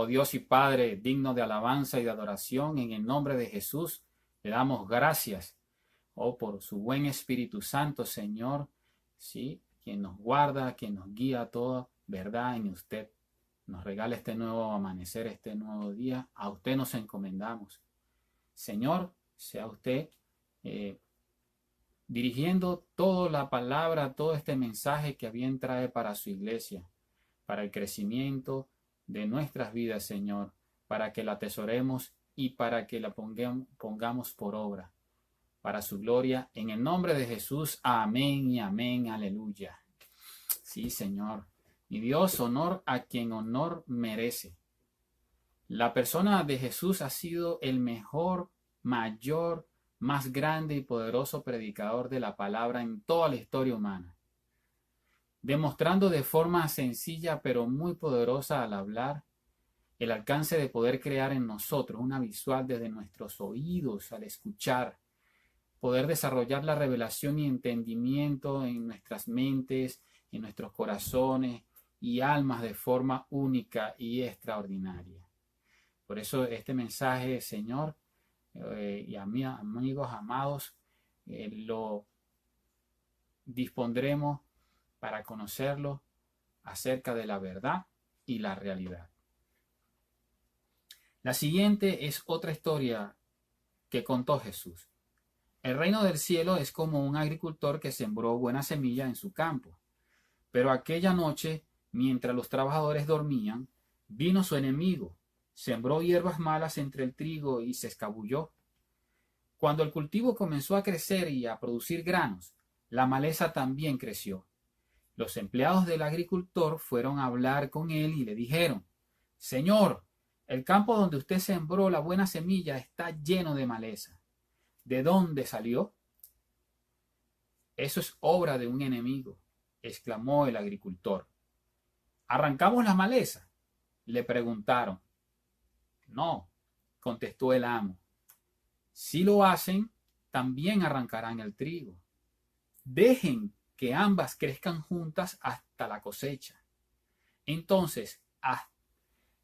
Oh Dios y Padre, digno de alabanza y de adoración, en el nombre de Jesús, le damos gracias, oh, por su buen Espíritu Santo, Señor, sí, quien nos guarda, quien nos guía a toda verdad en usted. Nos regala este nuevo amanecer, este nuevo día. A usted nos encomendamos. Señor, sea usted dirigiendo toda la palabra, todo este mensaje que bien trae para su iglesia, para el crecimiento de nuestras vidas, Señor, para que la atesoremos y para que la pongamos por obra, para su gloria. En el nombre de Jesús, amén y amén, aleluya. Sí, Señor. Mi Dios, honor a quien honor merece. La persona de Jesús ha sido el mejor, mayor, más grande y poderoso predicador de la palabra en toda la historia humana, demostrando de forma sencilla pero muy poderosa al hablar el alcance de poder crear en nosotros una visual desde nuestros oídos al escuchar, poder desarrollar la revelación y entendimiento en nuestras mentes, en nuestros corazones y almas de forma única y extraordinaria. Por eso este mensaje, Señor, y a mí, amigos amados, lo dispondremos para conocerlo acerca de la verdad y la realidad. La siguiente es otra historia que contó Jesús. El reino del cielo es como un agricultor que sembró buena semilla en su campo. Pero aquella noche, mientras los trabajadores dormían, vino su enemigo, sembró hierbas malas entre el trigo y se escabulló. Cuando el cultivo comenzó a crecer y a producir granos, la maleza también creció. Los empleados del agricultor fueron a hablar con él y le dijeron: Señor, el campo donde usted sembró la buena semilla está lleno de maleza. ¿De dónde salió? Eso es obra de un enemigo, exclamó el agricultor. ¿Arrancamos la maleza?, le preguntaron. No, contestó el amo. Si lo hacen, también arrancarán el trigo. Dejen que ambas crezcan juntas hasta la cosecha. Entonces,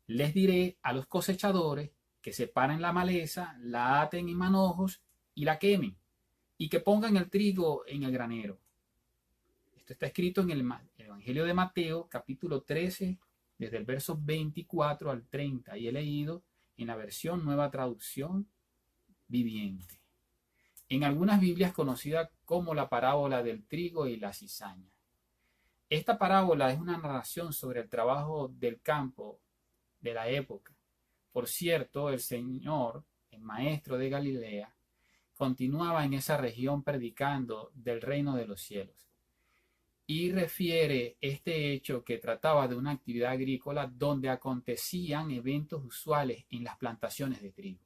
les diré a los cosechadores que separen la maleza, la aten en manojos y la quemen, y que pongan el trigo en el granero. Esto está escrito en el Evangelio de Mateo, capítulo 13, desde el verso 24 al 30, y he leído en la versión Nueva Traducción Viviente. En algunas Biblias conocida como la parábola del trigo y la cizaña. Esta parábola es una narración sobre el trabajo del campo de la época. Por cierto, el Señor, el maestro de Galilea, continuaba en esa región predicando del reino de los cielos. Y refiere este hecho que trataba de una actividad agrícola donde acontecían eventos usuales en las plantaciones de trigo.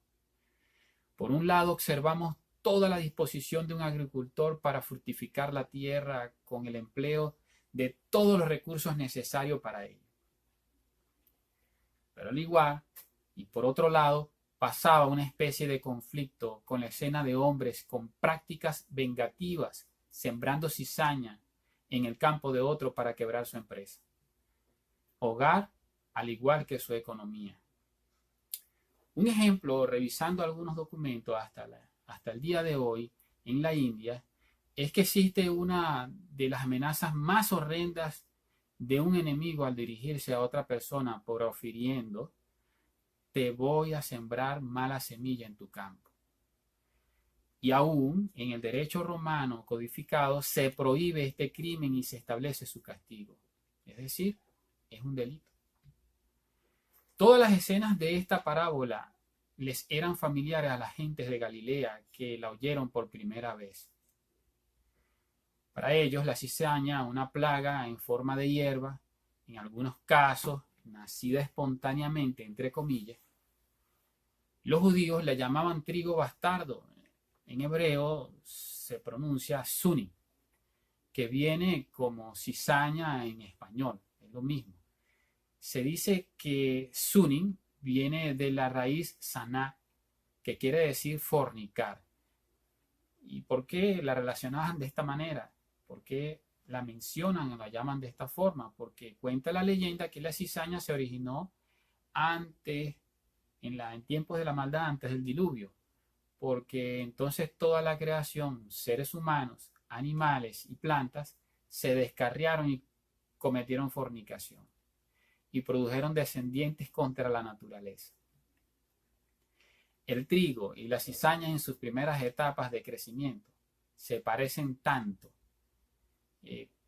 Por un lado, observamos toda la disposición de un agricultor para fructificar la tierra con el empleo de todos los recursos necesarios para ello. Pero al igual, y por otro lado, pasaba una especie de conflicto con la escena de hombres con prácticas vengativas, sembrando cizaña en el campo de otro para quebrar su empresa. Hogar, al igual que su economía. Un ejemplo, revisando algunos documentos hasta el día de hoy en la India, es que existe una de las amenazas más horrendas de un enemigo al dirigirse a otra persona profiriendo: te voy a sembrar mala semilla en tu campo. Y aún en el derecho romano codificado se prohíbe este crimen y se establece su castigo. Es decir, es un delito. Todas las escenas de esta parábola les eran familiares a las gentes de Galilea que la oyeron por primera vez. Para ellos, la cizaña, una plaga en forma de hierba, en algunos casos nacida espontáneamente, entre comillas, los judíos le llamaban trigo bastardo. En hebreo se pronuncia suni, que viene como cizaña en español, es lo mismo. Se dice que sunin viene de la raíz saná, que quiere decir fornicar. ¿Y por qué la relacionaban de esta manera? ¿Por qué la mencionan o la llaman de esta forma? Porque cuenta la leyenda que la cizaña se originó antes, en tiempos de la maldad, antes del diluvio, porque entonces toda la creación, seres humanos, animales y plantas, se descarriaron y cometieron fornicación y produjeron descendientes contra la naturaleza. El trigo y la cizaña en sus primeras etapas de crecimiento se parecen tanto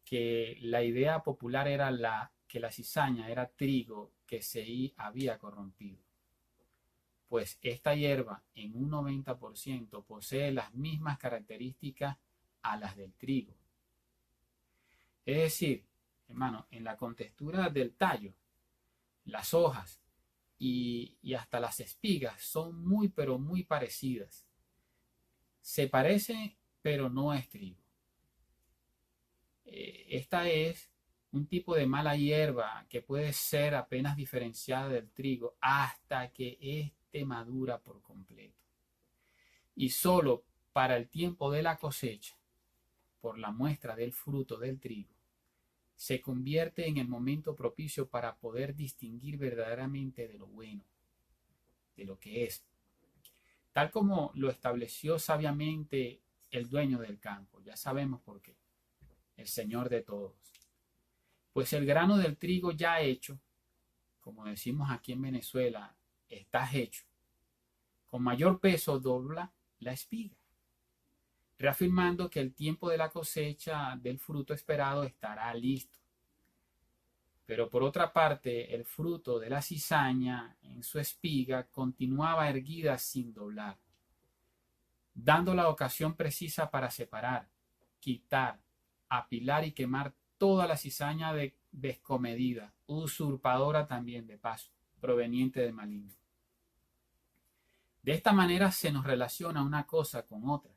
que la idea popular era que la cizaña era trigo que se había corrompido, pues esta hierba en un 90% posee las mismas características a las del trigo. Es decir, hermano, en la contextura del tallo, las hojas y hasta las espigas son muy pero muy parecidas. Se parece, pero no es trigo. Esta es un tipo de mala hierba que puede ser apenas diferenciada del trigo hasta que éste madura por completo. Y solo para el tiempo de la cosecha, por la muestra del fruto del trigo, se convierte en el momento propicio para poder distinguir verdaderamente de lo bueno, de lo que es, tal como lo estableció sabiamente el dueño del campo. Ya sabemos por qué, el Señor de todos. Pues el grano del trigo ya hecho, como decimos aquí en Venezuela, está hecho. Con mayor peso dobla la espiga, reafirmando que el tiempo de la cosecha del fruto esperado estará listo. Pero por otra parte, el fruto de la cizaña en su espiga continuaba erguida sin doblar, dando la ocasión precisa para separar, quitar, apilar y quemar toda la cizaña descomedida, usurpadora también de paso, proveniente del maligno. De esta manera se nos relaciona una cosa con otra,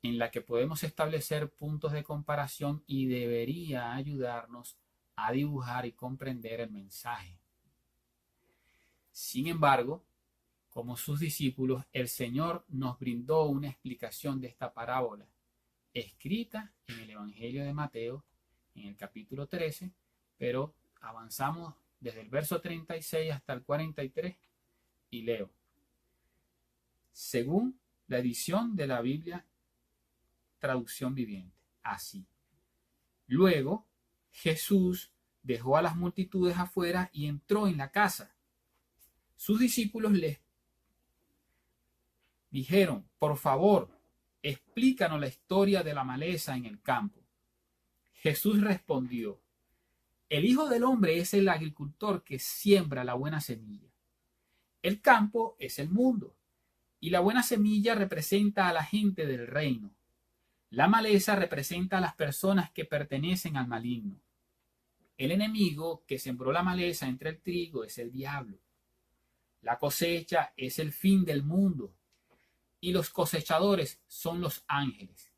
en la que podemos establecer puntos de comparación y debería ayudarnos a dibujar y comprender el mensaje. Sin embargo, como sus discípulos, el Señor nos brindó una explicación de esta parábola, escrita en el Evangelio de Mateo, en el capítulo 13, pero avanzamos desde el verso 36 hasta el 43 y leo. Según la edición de la Biblia, traducción viviente, así. Luego, Jesús dejó a las multitudes afuera y entró en la casa. Sus discípulos les dijeron, por favor, explícanos la historia de la maleza en el campo. Jesús respondió, el Hijo del Hombre es el agricultor que siembra la buena semilla. El campo es el mundo, y la buena semilla representa a la gente del reino. La maleza representa a las personas que pertenecen al maligno. El enemigo que sembró la maleza entre el trigo es el diablo. La cosecha es el fin del mundo, y los cosechadores son los ángeles.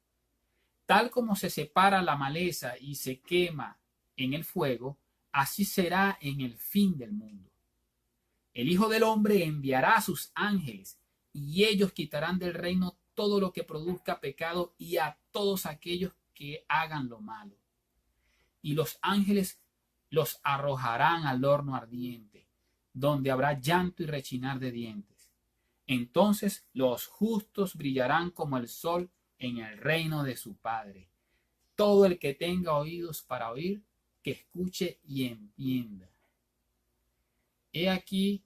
Tal como se separa la maleza y se quema en el fuego, así será en el fin del mundo. El Hijo del Hombre enviará a sus ángeles, y ellos quitarán del reino todo lo que produzca pecado y a todos aquellos que hagan lo malo. Y los ángeles los arrojarán al horno ardiente, donde habrá llanto y rechinar de dientes. Entonces los justos brillarán como el sol en el reino de su Padre. Todo el que tenga oídos para oír, que escuche y entienda. He aquí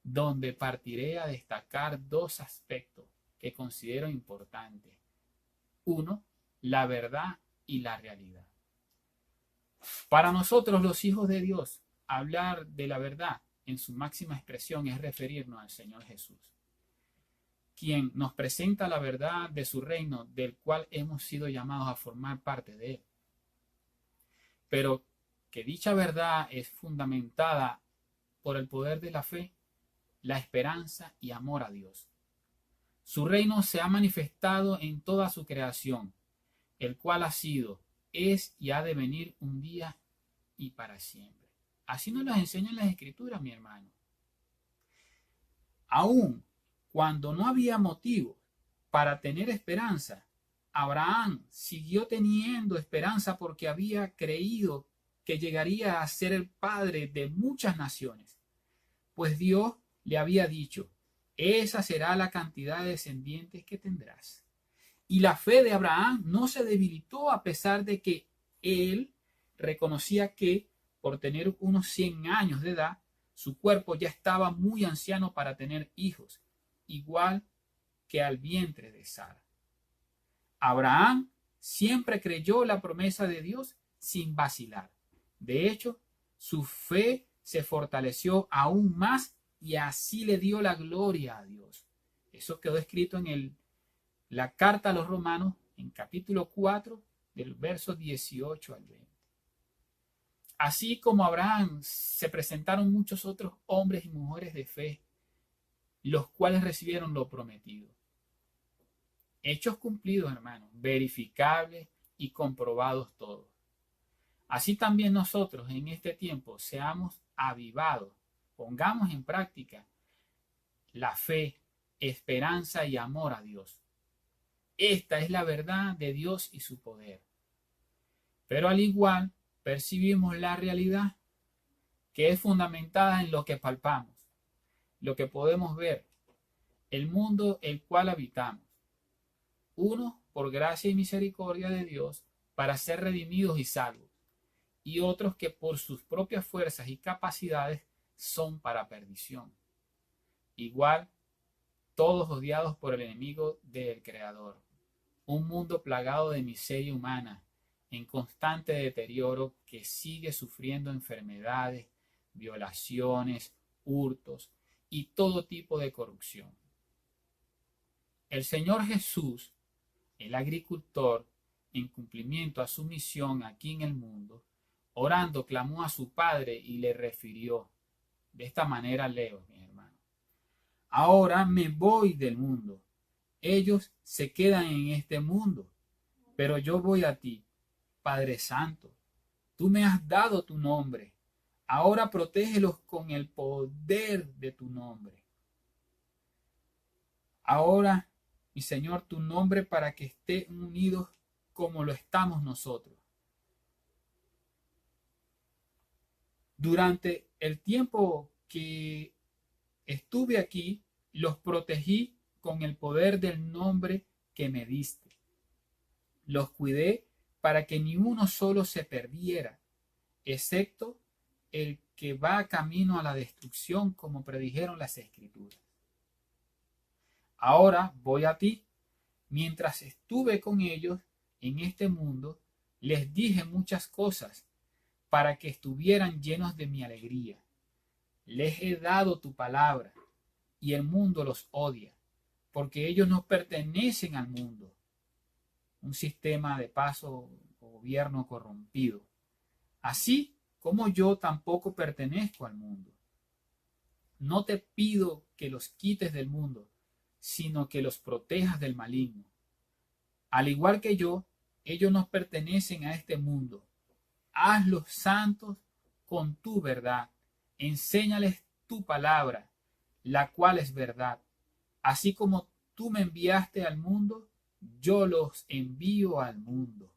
donde partiré a destacar dos aspectos que considero importantes. Uno, la verdad y la realidad. Para nosotros los hijos de Dios, hablar de la verdad en su máxima expresión es referirnos al Señor Jesús, quien nos presenta la verdad de su reino, del cual hemos sido llamados a formar parte de él. Pero que dicha verdad es fundamentada por el poder de la fe, la esperanza y amor a Dios. Su reino se ha manifestado en toda su creación, el cual ha sido, es y ha de venir un día y para siempre. Así nos lo enseñan las Escrituras, mi hermano. Aún cuando no había motivo para tener esperanza, Abraham siguió teniendo esperanza porque había creído que llegaría a ser el padre de muchas naciones. pues Dios le había dicho, esa será la cantidad de descendientes que tendrás. Y la fe de Abraham no se debilitó a pesar de que él reconocía que por tener unos 100 años de edad, su cuerpo ya estaba muy anciano para tener hijos, igual que al vientre de Sara. Abraham siempre creyó la promesa de Dios sin vacilar. De hecho, su fe se fortaleció aún más y así le dio la gloria a Dios. Eso quedó escrito en la carta a los Romanos, en capítulo 4, del verso 18 al 20. Así como Abraham, se presentaron muchos otros hombres y mujeres de fe, los cuales recibieron lo prometido. Hechos cumplidos, hermanos, verificables y comprobados todos. Así también nosotros en este tiempo seamos avivados, pongamos en práctica la fe, esperanza y amor a Dios. Esta es la verdad de Dios y su poder. Pero al igual, percibimos la realidad que es fundamentada en lo que palpamos, lo que podemos ver, el mundo el cual habitamos. Uno por gracia y misericordia de Dios para ser redimidos y salvos, y otros que por sus propias fuerzas y capacidades son para perdición. Igual, todos odiados por el enemigo del Creador. Un mundo plagado de miseria humana, en constante deterioro, que sigue sufriendo enfermedades, violaciones, hurtos y todo tipo de corrupción. El Señor Jesús, el agricultor, en cumplimiento a su misión aquí en el mundo, orando, clamó a su Padre y le refirió. De esta manera leo, mi hermano. Ahora me voy del mundo. Ellos se quedan en este mundo, pero yo voy a ti, Padre Santo. Tú me has dado tu nombre. Ahora protégelos con el poder de tu nombre. Ahora, mi Señor, tu nombre para que estén unidos como lo estamos nosotros. Durante el tiempo que estuve aquí, los protegí con el poder del nombre que me diste. Los cuidé para que ni uno solo se perdiera, excepto el que va camino a la destrucción, como predijeron las Escrituras. Ahora voy a ti. Mientras estuve con ellos en este mundo, les dije muchas cosas para que estuvieran llenos de mi alegría. Les he dado tu palabra y el mundo los odia, porque ellos no pertenecen al mundo, un sistema de paso o gobierno corrompido, así como yo tampoco pertenezco al mundo. No te pido que los quites del mundo, sino que los protejas del maligno. Al igual que yo, ellos no pertenecen a este mundo. Hazlos santos con tu verdad. Enséñales tu palabra, la cual es verdad. Así como tú me enviaste al mundo, yo los envío al mundo.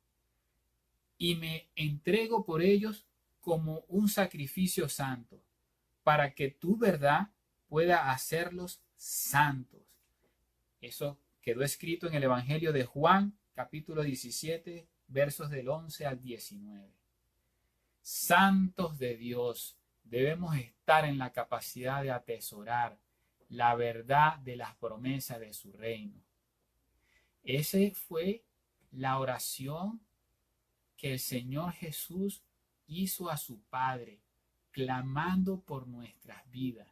Y me entrego por ellos como un sacrificio santo, para que tu verdad pueda hacerlos santos. Eso quedó escrito en el Evangelio de Juan, capítulo 17, versos del 11 al 19. Santos de Dios, debemos estar en la capacidad de atesorar la verdad de las promesas de su reino. Esa fue la oración que el Señor Jesús hizo a su Padre, clamando por nuestras vidas,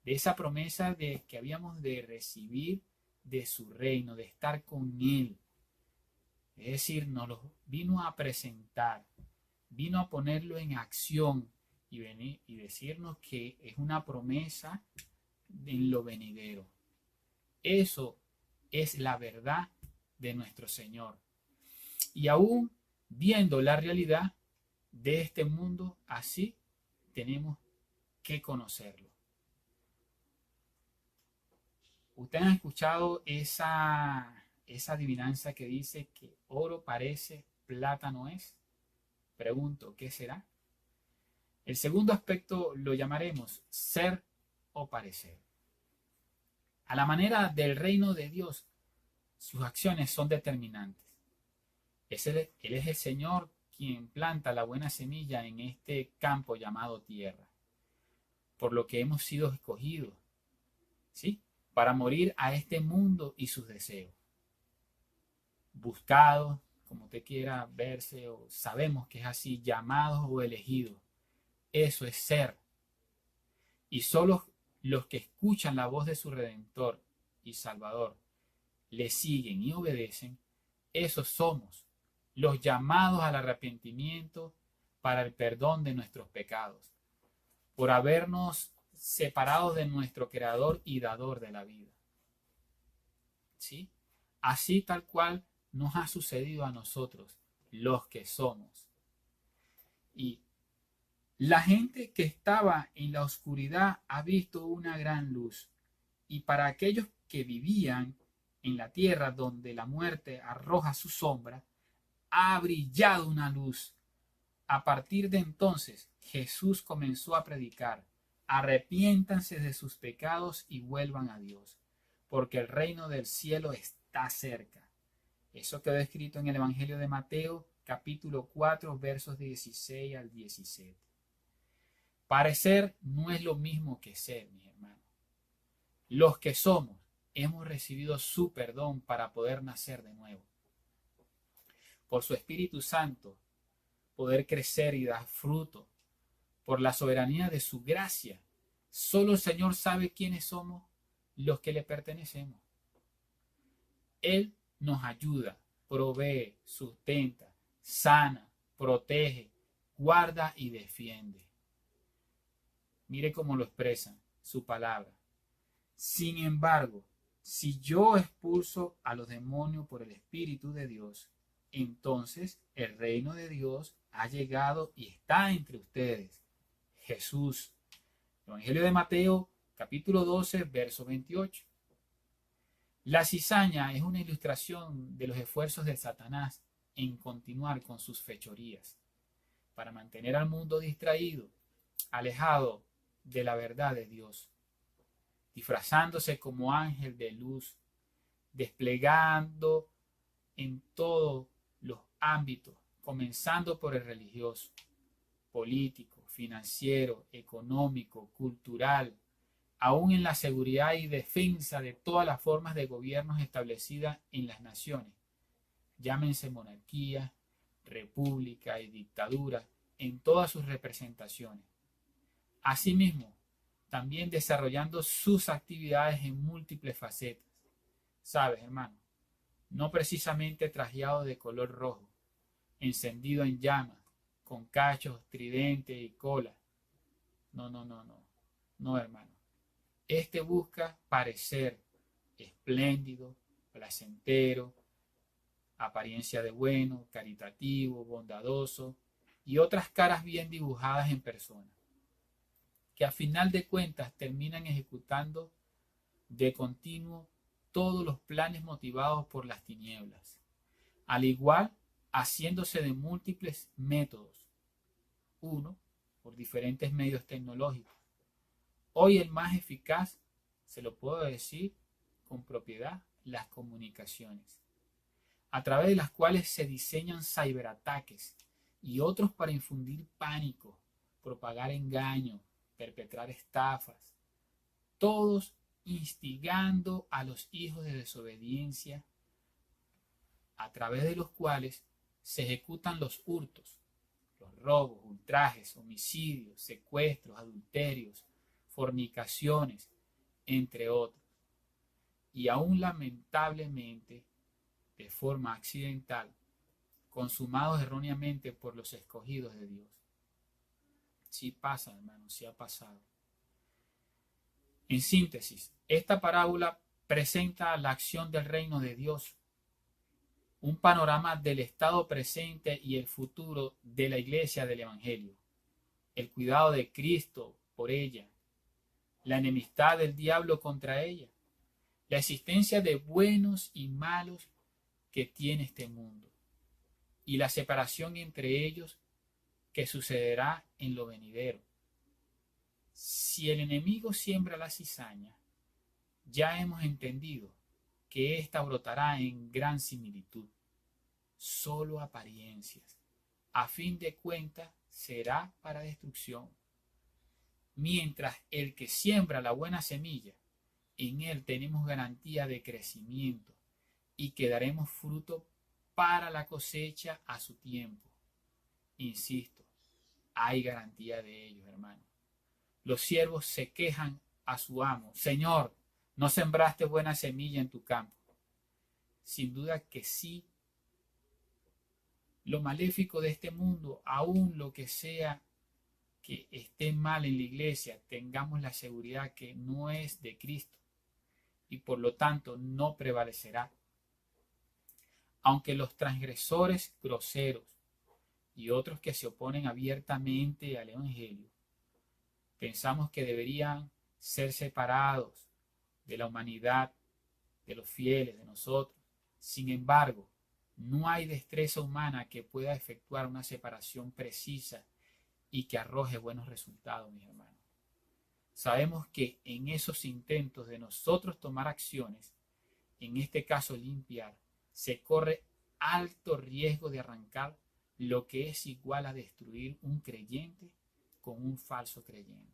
de esa promesa de que habíamos de recibir de su reino, de estar con Él. Es decir, nos lo vino a presentar, vino a ponerlo en acción y decirnos que es una promesa en lo venidero. Eso es la verdad de nuestro Señor. Y aún viendo la realidad de este mundo así, tenemos que conocerlo. ¿Ustedes han escuchado esa adivinanza que dice que oro parece, plata no es? Pregunto, ¿qué será? El segundo aspecto lo llamaremos ser o parecer. A la manera del reino de Dios, sus acciones son determinantes. Él es el Señor quien planta la buena semilla en este campo llamado tierra, por lo que hemos sido escogidos, ¿sí?, para morir a este mundo y sus deseos. Buscados, como usted quiera verse, o sabemos que es así, llamados o elegidos. Eso es ser. Y solo los que escuchan la voz de su Redentor y Salvador, le siguen y obedecen, esos somos los llamados al arrepentimiento para el perdón de nuestros pecados, por habernos separado de nuestro Creador y Dador de la vida. ¿Sí? Así tal cual nos ha sucedido a nosotros, los que somos. Y la gente que estaba en la oscuridad ha visto una gran luz. Y para aquellos que vivían en la tierra donde la muerte arroja su sombra, ha brillado una luz. A partir de entonces, Jesús comenzó a predicar: arrepiéntanse de sus pecados y vuelvan a Dios, porque el reino del cielo está cerca. Eso quedó escrito en el Evangelio de Mateo, capítulo 4, versos 16 al 17. Parecer no es lo mismo que ser, mis hermanos. Los que somos, hemos recibido su perdón para poder nacer de nuevo. Por su Espíritu Santo, poder crecer y dar fruto. Por la soberanía de su gracia, solo el Señor sabe quiénes somos los que le pertenecemos. Él nos ayuda, provee, sustenta, sana, protege, guarda y defiende. Mire cómo lo expresa su palabra. Sin embargo, si yo expulso a los demonios por el Espíritu de Dios, entonces el reino de Dios ha llegado y está entre ustedes. Jesús. Evangelio de Mateo, capítulo 12, verso 28. La cizaña es una ilustración de los esfuerzos de Satanás en continuar con sus fechorías, para mantener al mundo distraído, alejado de la verdad de Dios, disfrazándose como ángel de luz, desplegando en todos los ámbitos, comenzando por el religioso, político, financiero, económico, cultural, aún en la seguridad y defensa de todas las formas de gobiernos establecidas en las naciones, llámense monarquía, república y dictadura, en todas sus representaciones. Asimismo, también desarrollando sus actividades en múltiples facetas. ¿Sabes, hermano? No precisamente trajeado de color rojo, encendido en llamas, con cachos, tridente y cola. No, no, no, no. No, hermano. Este busca parecer espléndido, placentero, apariencia de bueno, caritativo, bondadoso y otras caras bien dibujadas en persona, que a final de cuentas terminan ejecutando de continuo todos los planes motivados por las tinieblas, al igual haciéndose de múltiples métodos. Uno, por diferentes medios tecnológicos. Hoy el más eficaz, se lo puedo decir con propiedad, las comunicaciones, a través de las cuales se diseñan ciberataques y otros para infundir pánico, propagar engaño, perpetrar estafas, todos instigando a los hijos de desobediencia, a través de los cuales se ejecutan los hurtos, los robos, ultrajes, homicidios, secuestros, adulterios, fornicaciones, entre otros. Y aún lamentablemente, de forma accidental, consumados erróneamente por los escogidos de Dios. Sí pasa, hermano, sí ha pasado. En síntesis, esta parábola presenta la acción del reino de Dios, un panorama del estado presente y el futuro de la iglesia del Evangelio, el cuidado de Cristo por ella, la enemistad del diablo contra ella, la existencia de buenos y malos que tiene este mundo, y la separación entre ellos que sucederá en lo venidero. Si el enemigo siembra la cizaña, ya hemos entendido que ésta brotará en gran similitud, solo apariencias. A fin de cuentas, será para destrucción. Mientras el que siembra la buena semilla, en él tenemos garantía de crecimiento y que daremos fruto para la cosecha a su tiempo. Insisto, hay garantía de ello, hermano. Los siervos se quejan a su amo: Señor, ¿no sembraste buena semilla en tu campo? Sin duda que sí. Lo maléfico de este mundo, aún lo que sea que esté mal en la iglesia, tengamos la seguridad que no es de Cristo y por lo tanto no prevalecerá. Aunque los transgresores groseros y otros que se oponen abiertamente al Evangelio pensamos que deberían ser separados de la humanidad, de los fieles, de nosotros. Sin embargo, no hay destreza humana que pueda efectuar una separación precisa y que arroje buenos resultados, mis hermanos. Sabemos que en esos intentos de nosotros tomar acciones, en este caso limpiar, se corre alto riesgo de arrancar lo que es igual a destruir un creyente con un falso creyente.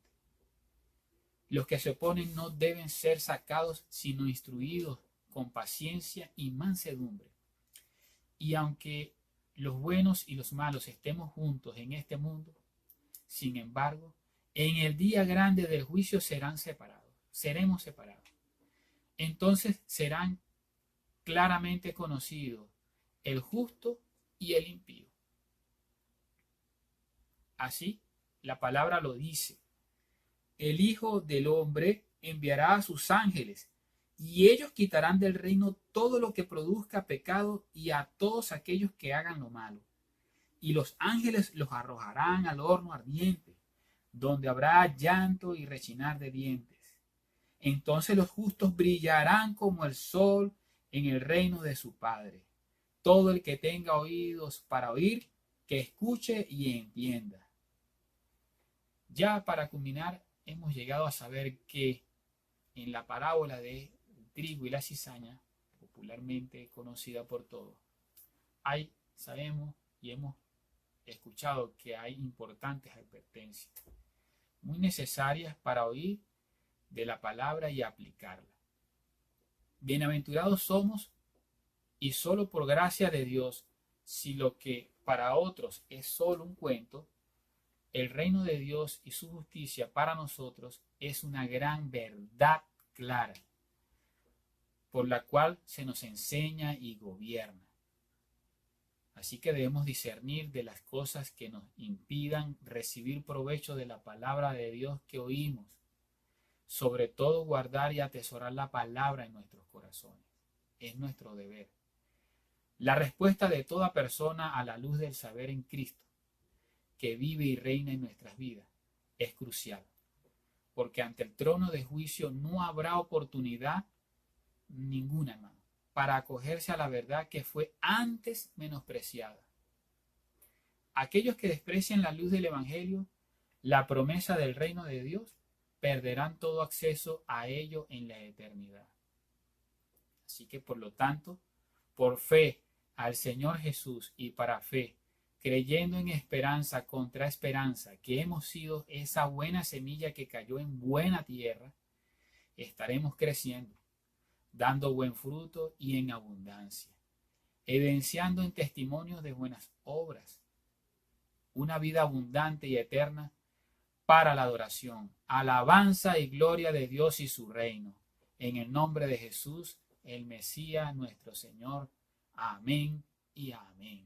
Los que se oponen no deben ser sacados, sino instruidos con paciencia y mansedumbre. Y aunque los buenos y los malos estemos juntos en este mundo, sin embargo, en el día grande del juicio seremos separados. Entonces serán claramente conocidos el justo y el impío. Así, la palabra lo dice: el Hijo del Hombre enviará a sus ángeles, y ellos quitarán del reino todo lo que produzca pecado y a todos aquellos que hagan lo malo. Y los ángeles los arrojarán al horno ardiente, donde habrá llanto y rechinar de dientes. Entonces los justos brillarán como el sol en el reino de su Padre. Todo el que tenga oídos para oír, que escuche y entienda. Ya para culminar, hemos llegado a saber que en la parábola de trigo y la cizaña, popularmente conocida por todos, sabemos y hemos escuchado que hay importantes advertencias, muy necesarias para oír de la palabra y aplicarla. Bienaventurados somos, y solo por gracia de Dios, si lo que para otros es solo un cuento, el reino de Dios y su justicia para nosotros es una gran verdad clara, por la cual se nos enseña y gobierna. Así que debemos discernir de las cosas que nos impidan recibir provecho de la palabra de Dios que oímos. Sobre todo guardar y atesorar la palabra en nuestros corazones. Es nuestro deber. La respuesta de toda persona a la luz del saber en Cristo, que vive y reina en nuestras vidas, es crucial. Porque ante el trono de juicio no habrá oportunidad ninguna, hermano, para acogerse a la verdad que fue antes menospreciada. Aquellos que desprecian la luz del Evangelio, la promesa del reino de Dios, perderán todo acceso a ello en la eternidad. Así que, por lo tanto, por fe al Señor Jesús y para fe, creyendo en esperanza contra esperanza, que hemos sido esa buena semilla que cayó en buena tierra, estaremos creciendo, dando buen fruto y en abundancia, evidenciando en testimonios de buenas obras, una vida abundante y eterna para la adoración, alabanza y gloria de Dios y su reino. En el nombre de Jesús, el Mesías, nuestro Señor. Amén y amén.